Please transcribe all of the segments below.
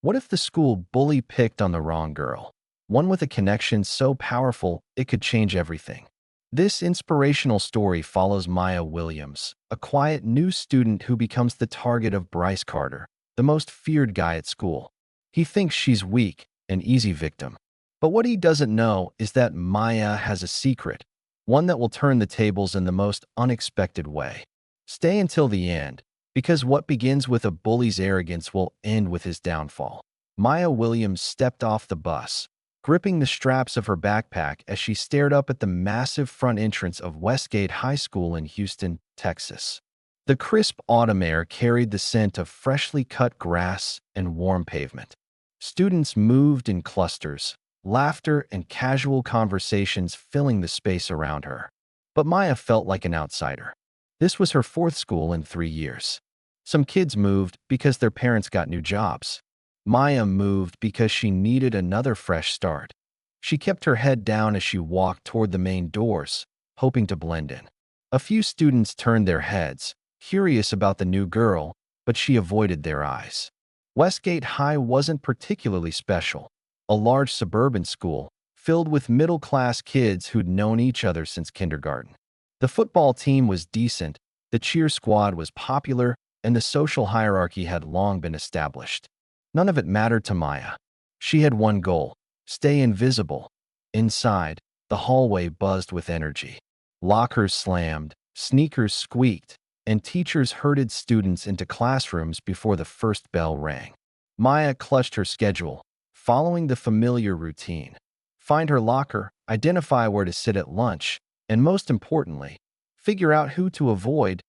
What if the school bully picked on the wrong girl? One with a connection so powerful it could change everything. This inspirational story follows Maya Williams, a quiet new student who becomes the target of Bryce Carter, the most feared guy at school. He thinks she's weak, an easy victim. But what he doesn't know is that Maya has a secret, one that will turn the tables in the most unexpected way. Stay until the end, because what begins with a bully's arrogance will end with his downfall. Maya Williams stepped off the bus, gripping the straps of her backpack as she stared up at the massive front entrance of Westgate High School in Houston, Texas. The crisp autumn air carried the scent of freshly cut grass and warm pavement. Students moved in clusters, laughter and casual conversations filling the space around her. But Maya felt like an outsider. This was her fourth school in 3 years. Some kids moved because their parents got new jobs. Maya moved because she needed another fresh start. She kept her head down as she walked toward the main doors, hoping to blend in. A few students turned their heads, curious about the new girl, but she avoided their eyes. Westgate High wasn't particularly special, a large suburban school filled with middle-class kids who'd known each other since kindergarten. The football team was decent, the cheer squad was popular, and the social hierarchy had long been established. None of it mattered to Maya. She had one goal: stay invisible. Inside, the hallway buzzed with energy. Lockers slammed, sneakers squeaked, and teachers herded students into classrooms before the first bell rang. Maya clutched her schedule, following the familiar routine. Find her locker, identify where to sit at lunch, and most importantly, figure out who to avoid.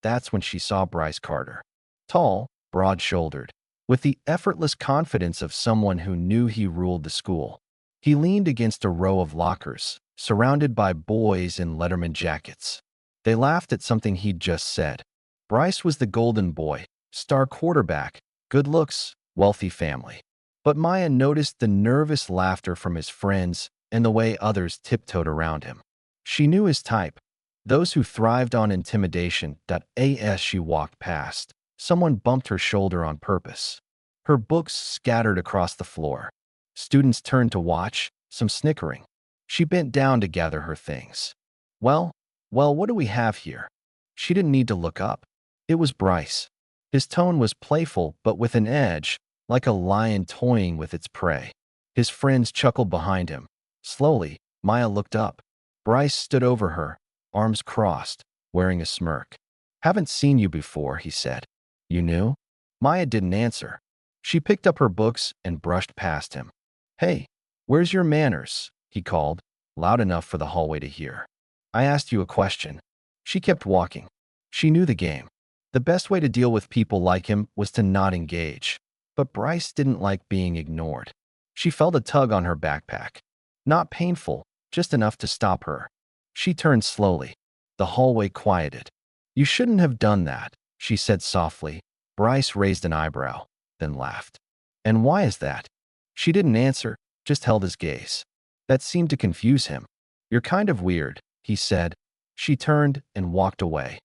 That's when she saw Bryce Carter. Tall, broad-shouldered, with the effortless confidence of someone who knew he ruled the school. He leaned against a row of lockers, surrounded by boys in Letterman jackets. They laughed at something he'd just said. Bryce was the golden boy, star quarterback, good looks, wealthy family. But Maya noticed the nervous laughter from his friends and the way others tiptoed around him. She knew his type, those who thrived on intimidation. As she walked past, someone bumped her shoulder on purpose. Her books scattered across the floor. Students turned to watch, some snickering. She bent down to gather her things. Well, what do we have here? She didn't need to look up. It was Bryce. His tone was playful but with an edge, like a lion toying with its prey. His friends chuckled behind him. Slowly, Maya looked up. Bryce stood over her, arms crossed, wearing a smirk. "Haven't seen you before," he said. "You knew?" Maya didn't answer. She picked up her books and brushed past him. "Hey, where's your manners?" he called, loud enough for the hallway to hear. "I asked you a question." She kept walking. She knew the game. The best way to deal with people like him was to not engage. But Bryce didn't like being ignored. She felt a tug on her backpack. Not painful, just enough to stop her. She turned slowly. The hallway quieted. "You shouldn't have done that," she said softly. Bryce raised an eyebrow, then laughed. "And why is that?" She didn't answer, just held his gaze. That seemed to confuse him. "You're kind of weird," he said. She turned and walked away.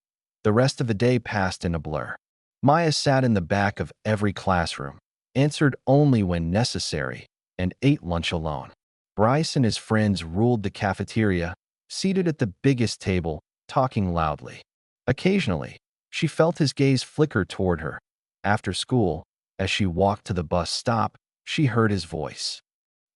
The rest of the day passed in a blur. Maya sat in the back of every classroom, answered only when necessary, and ate lunch alone. Bryce and his friends ruled the cafeteria, seated at the biggest table, talking loudly. Occasionally, she felt his gaze flicker toward her. After school, as she walked to the bus stop, she heard his voice.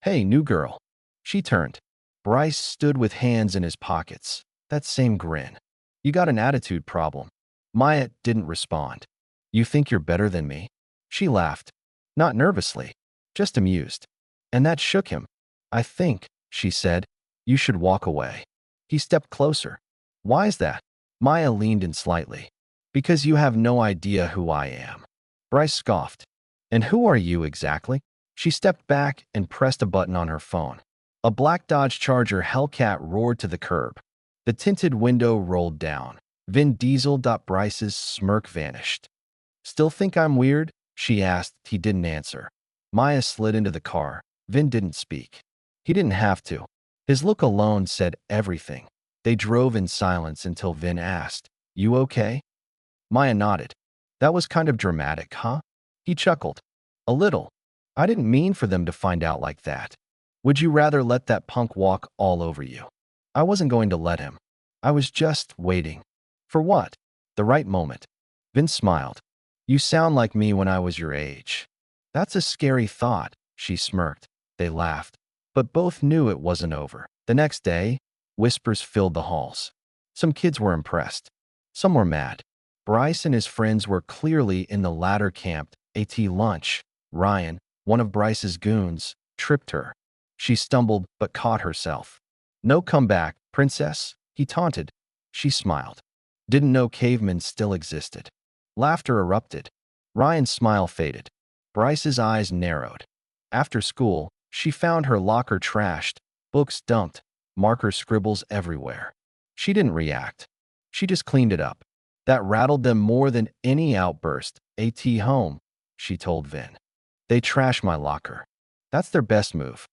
"Hey, new girl." She turned. Bryce stood with hands in his pockets, that same grin. "You got an attitude problem." Maya didn't respond. "You think you're better than me?" She laughed, not nervously, just amused. And that shook him. "I think," she said, "you should walk away." He stepped closer. "Why is that?" Maya leaned in slightly. "Because you have no idea who I am." Bryce scoffed. "And who are you exactly?" She stepped back and pressed a button on her phone. A black Dodge Charger Hellcat roared to the curb. The tinted window rolled down. Vin Diesel. Bryce's smirk vanished. "Still think I'm weird?" she asked. He didn't answer. Maya slid into the car. Vin didn't speak. He didn't have to. His look alone said everything. They drove in silence until Vin asked, "You okay?" Maya nodded. "That was kind of dramatic, huh?" He chuckled. "A little. I didn't mean for them to find out like that. Would you rather let that punk walk all over you? I wasn't going to let him. I was just waiting. For what? The right moment. Vince smiled. You sound like me when I was your age. That's a scary thought, she smirked. They laughed, but both knew it wasn't over. The next day, whispers filled the halls. Some kids were impressed. Some were mad. Bryce and his friends were clearly in the latter camp. At lunch, Ryan, one of Bryce's goons, tripped her. She stumbled but caught herself. No comeback, princess, he taunted. She smiled. Didn't know cavemen still existed. Laughter erupted. Ryan's smile faded. Bryce's eyes narrowed. After school, she found her locker trashed, books dumped, marker scribbles everywhere. She didn't react. She just cleaned it up. That rattled them more than any outburst. At home, she told Vin. They trash my locker. That's their best move.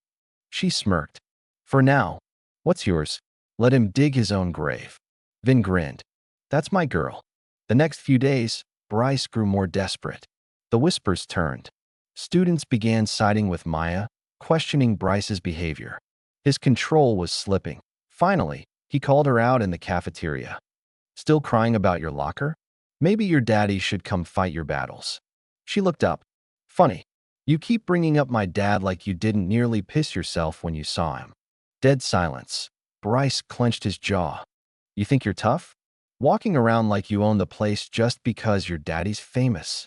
She smirked. For now. What's yours? Let him dig his own grave. Vin grinned. That's my girl. The next few days, Bryce grew more desperate. The whispers turned. Students began siding with Maya, questioning Bryce's behavior. His control was slipping. Finally, he called her out in the cafeteria. Still crying about your locker? Maybe your daddy should come fight your battles. She looked up. Funny. You keep bringing up my dad like you didn't nearly piss yourself when you saw him. Dead silence. Bryce clenched his jaw. You think you're tough? Walking around like you own the place just because your daddy's famous.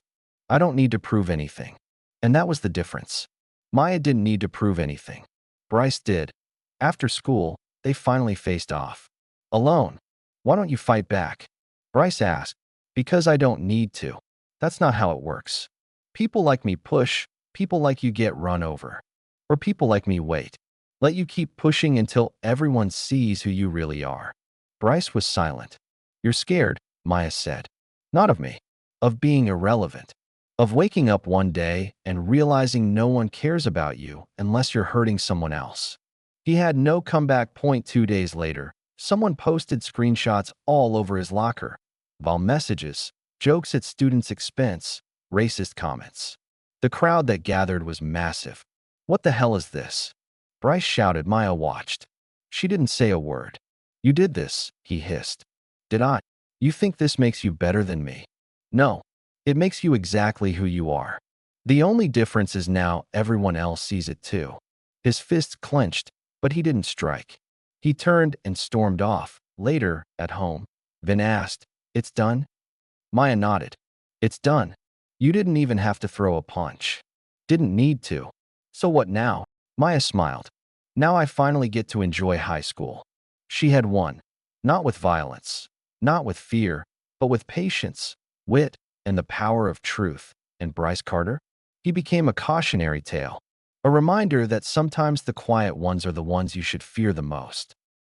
I don't need to prove anything. And that was the difference. Maya didn't need to prove anything. Bryce did. After school, they finally faced off. Alone. Why don't you fight back? Bryce asked. Because I don't need to. That's not how it works. People like me push, people like you get run over. Or people like me wait. Let you keep pushing until everyone sees who you really are. Bryce was silent. You're scared, Maya said. Not of me. Of being irrelevant. Of waking up one day and realizing no one cares about you unless you're hurting someone else. He had no comeback point. 2 days later, someone posted screenshots all over his locker. Vile messages, jokes at students' expense, racist comments. The crowd that gathered was massive. What the hell is this? Bryce shouted. Maya watched. She didn't say a word. You did this, he hissed. Did I? You think this makes you better than me? No. It makes you exactly who you are. The only difference is now everyone else sees it too. His fists clenched, but he didn't strike. He turned and stormed off. Later, at home, Vin asked, It's done? Maya nodded. It's done. You didn't even have to throw a punch. Didn't need to. So what now? Maya smiled. Now I finally get to enjoy high school. She had won. Not with violence. Not with fear, but with patience, wit, and the power of truth. And Bryce Carter? He became a cautionary tale. A reminder that sometimes the quiet ones are the ones you should fear the most.